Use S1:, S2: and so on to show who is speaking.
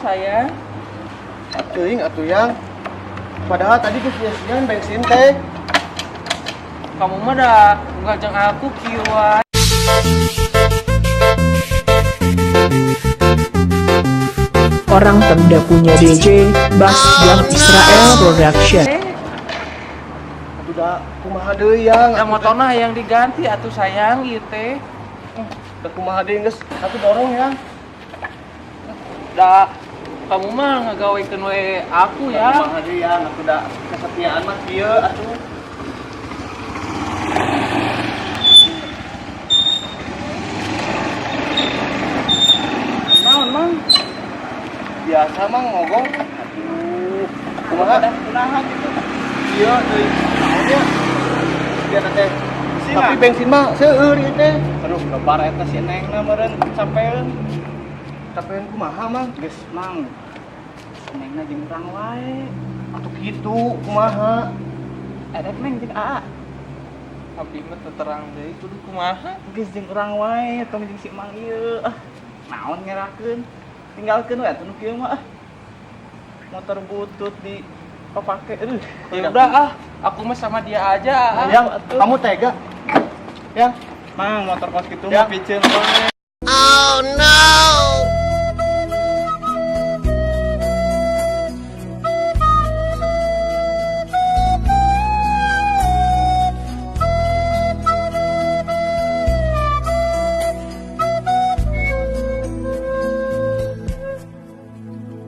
S1: sayang.
S2: Teuing atuh yang. Padahal tadi geus sia-sian bensin teh.
S1: Kamu mah dah ngajak aku kieuan.
S3: Orang Pemda punya DJ, Bass Jam Israel Production.
S2: Atuh da kumaha deui yang.
S1: Ya motorna yang diganti atuh sayang ieu teh.
S2: Da kumaha deui geus atuh dorong yang.
S1: Da kamu mah ngagawekeun we aku ya.
S2: Kumaha deui yang atuh da kesetiaan mah kieu atuh.
S1: Naon mang?
S2: Biasa mang ngogong. Aduh. Kumaha da kunaha gitu. Ieu deui. Naonnya? Dia teh. Tapi bensin mah seueur ieu teh.
S4: Aduh, lebar eta si Nengna meureun sampeun.
S2: Tapeun kumaha mang?
S4: Geus mang. Si Nengna jeung urang wae.
S2: Atuh kitu kumaha?
S4: Edek Neng jeung Aa.
S1: Abdi mah teu terang deui kudu kumaha?
S4: Geus jeung urang wae, tong jeung si Mang ieu. Naon ngerakeun? Tinggalkeun we atuh nu kieu mah. Motor butut di papake.
S1: Ya udah aku mah sama dia aja.
S2: Yang kamu tega? Yang
S4: Mang motor kos kitu
S2: Ya.
S4: mah piceun we.